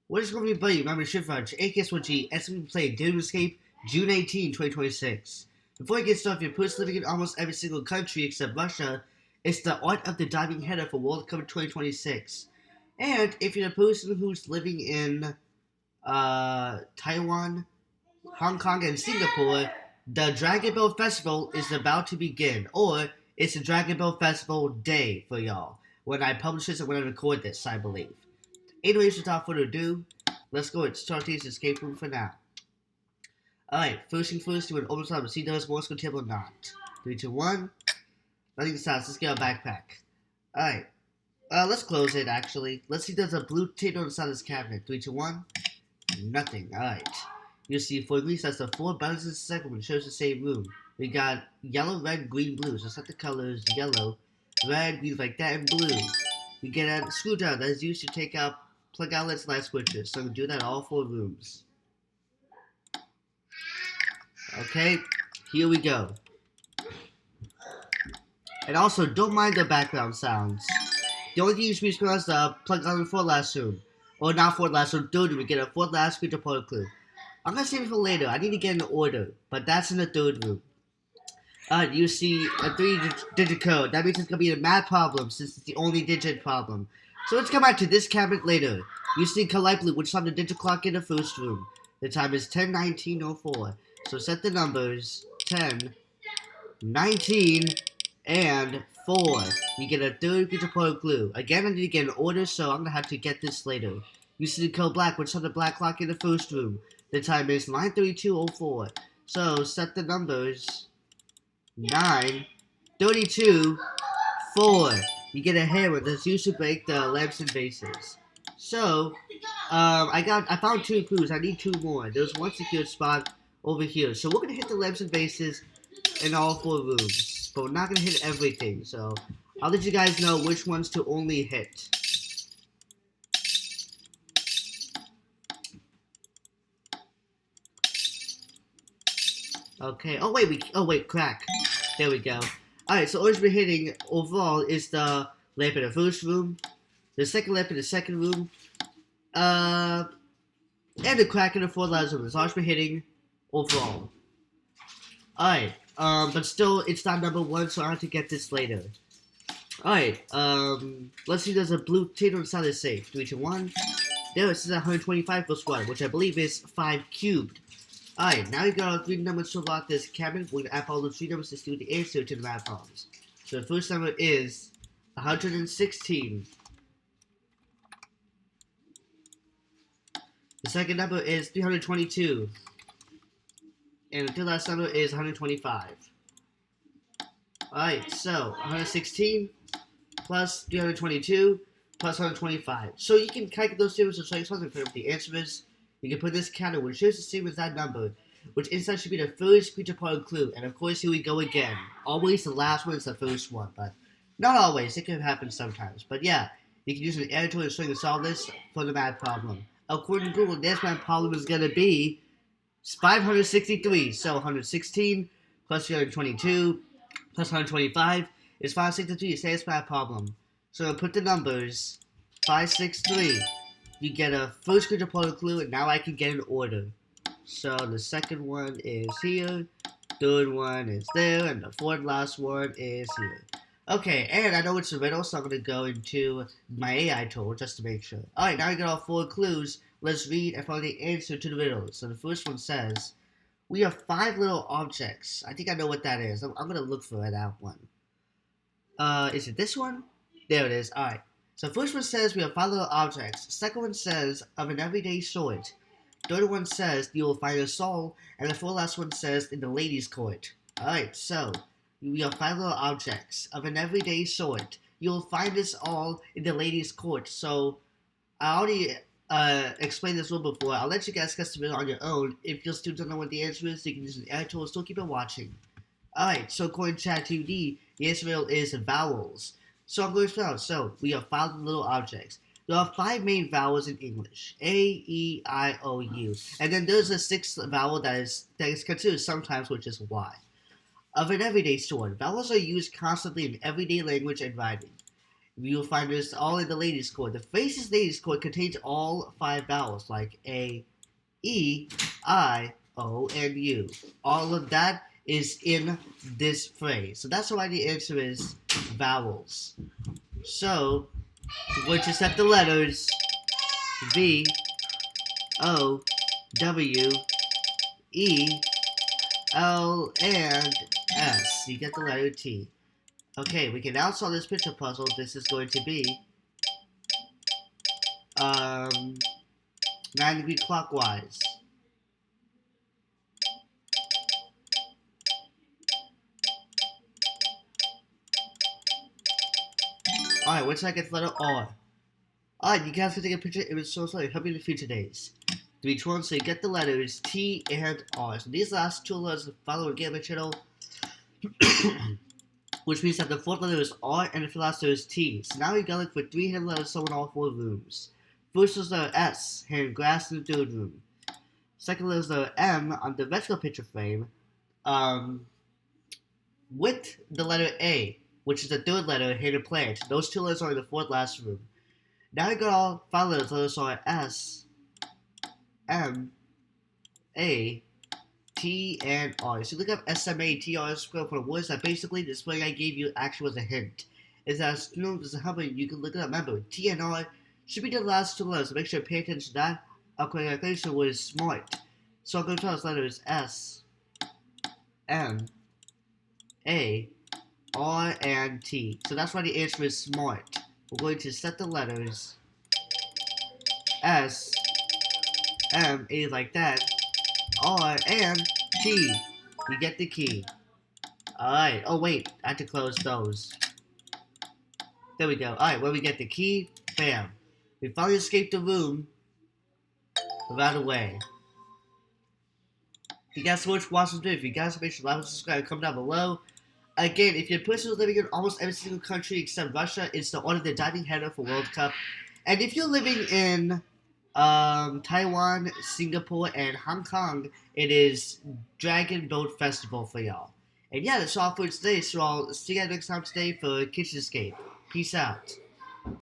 What is going to be buddy? Remember Shiftwatch, AKS1G, SMB Play, Doom Escape, June 18, 2026. Before I get started, if you're a person living in almost every single country except Russia, it's the Art of the Diving Header for World Cup 2026. And if you're a person who's living in Taiwan, Hong Kong, and Singapore, the Dragon Ball Festival is about to begin, or it's the Dragon Ball Festival day for y'all when I publish this and when I record this, I believe. Anyways, without further ado, let's go and start this escape room for now. Alright, first thing first, do an overtime to see those Morse code table or not. 3, 2, 1. Nothing decides. Let's get our backpack. Alright. Let's close it actually. Let's see there's a blue table inside this cabinet. 3, 2, 1. Nothing. Alright. You'll see for me that's the 4 buttons in the second one. Shows the same room. We got yellow, red, green, blue. So set the colors yellow, red, green like that, and blue. You get a screwdriver that is used to take out plug outlets, light switches. So we do that in all 4 rooms. Okay, here we go. And also, don't mind the background sounds. The only thing you should be is the plug on the 4th last room. Or not 4th last room, 3rd room. We get a 4th last feature part clue. I'm gonna save it for later. I need to get in order. But that's in the 3rd room. You see a 3-digit code. That means it's gonna be a math problem since it's the only digit problem. So let's come back to this cabinet later. You see Collide Blue, which is on the digit clock in the 1st room. The time is 10:19:04. So set the numbers 10, 19, and 4. You get a 3rd feature part clue. Again, I need to get an order, so I'm gonna have to get this later. You see the code black, which is on the black clock in the 1st room. The time is 9:32:04. So set the numbers 9, 32, 4. You get a hammer that's used to break the lamps and vases. So, I found 2 clues. I need 2 more. There's one secure spot over here. So we're gonna hit the lamps and vases in all 4 rooms, but we're not gonna hit everything. So I'll let you guys know which ones to only hit. Okay. Oh wait, crack. There we go. Alright, so what we're hitting overall is the lamp in the 1st room, the 2nd lamp in the 2nd room, and the crack in the 4th last room. That's all we're hitting overall. Alright, but still, it's not number 1, so I have to get this later. Alright, let's see, there's a blue table inside the safe. 3, 2, 1. There, it says 125 plus 1, which I believe is 5 cubed. Alright, now you got our 3 numbers to unlock this cabinet. We're going to add all the 3 numbers to see the answer to the math problems. So the first number is 116. The second number is 322. And the third last number is 125. Alright, so 116 plus 322 plus 125. So you can calculate those numbers and show you something for the answer is. You can put this counter, which is the same as that number, which inside should be the 1st feature part clue. And of course, here we go again. Always the last one is the 1st one, but not always. It can happen sometimes. But yeah, you can use an editor to show you to solve this for the math problem. According to Google, this math problem is going to be 563. So 116 plus 322 plus 125 is 563. Say it's math problem. So put the numbers 563. You get a 1st feature part clue, and now I can get an order. So the 2nd one is here, 3rd one is there, and the 4th last one is here. Okay, and I know it's a riddle, so I'm going to go into my AI tool just to make sure. Alright, now we got all 4 clues. Let's read and find the answer to the riddle. So the first one says, we have 5 little objects. I think I know what that is. I'm going to look for that one. Is it this one? There it is. Alright. So first one says we have 5 little objects. Second one says of an everyday sort. Third one says you will find a soul. And the 4th last one says in the ladies' court. Alright, so we have 5 little objects of an everyday sort. You will find this all in the ladies' court. So I already explained this one before. I'll let you guys guess it on your own. If you still don't know what the answer is, you can use an editor tool. Still keep it watching. Alright, so according to ChatGPT, the answer is vowels. So I'm going to spell. So we have 5 little objects. There are 5 main vowels in English: A, E, I, O, U, and then there's a 6th vowel that is considered sometimes, which is Y. Of an everyday sort, vowels are used constantly in everyday language and writing. you'll find this all in the ladies' chord. The phrases ladies' chord contains all 5 vowels, like A, E, I, O, and U. All of that is in this phrase. So that's why the answer is vowels. So, we're going to set the letters V, O, W, E, L, and S. You get the letter T. Okay, we can now solve this picture puzzle. This is going to be 9-degree clockwise. Alright, once I get the letter R. Alright, you guys can take a picture. It was so sorry. Help me in the future days. 3, 2, 1, so you get the letters T and R. So these last 2 letters follow again my channel. Which means that the 4th letter is R and the last letter is T. So now we gotta look for 3 hidden letters somewhere in all 4 rooms. First is the S, hidden grass in the 3rd room. Second is the M on the vertical picture frame. With the letter A, which is the 3rd letter, hidden plant. Those 2 letters are in the 4th last room. Now we got all 5 letters. Letters are S, M, A, T, and R. So look up SMATR square for words that basically the spelling I gave you actually was a hint. Is that as soon as you can look it up. Remember, T and R should be the last 2 letters, so make sure to pay attention to that. Okay, I think it was smart. So I'm going to tell this letter is S, M, A, R, and T. So that's why the answer is smart. We're going to set the letters S, M, A like that, R, and T. You get the key. Alright. Oh, wait. I have to close those. There we go. Alright, when we get the key, bam. We finally escaped the room. Right away. If you guys so much for watching this video, if you guys make sure to like and subscribe, comment down below. Again, if you're a person who's living in almost every single country except Russia, it's the order of the diving header for World Cup. And if you're living in Taiwan, Singapore, and Hong Kong, it is Dragon Boat Festival for y'all. And yeah, that's all for today, so I'll see you guys next time today for Kitchen Escape. Peace out.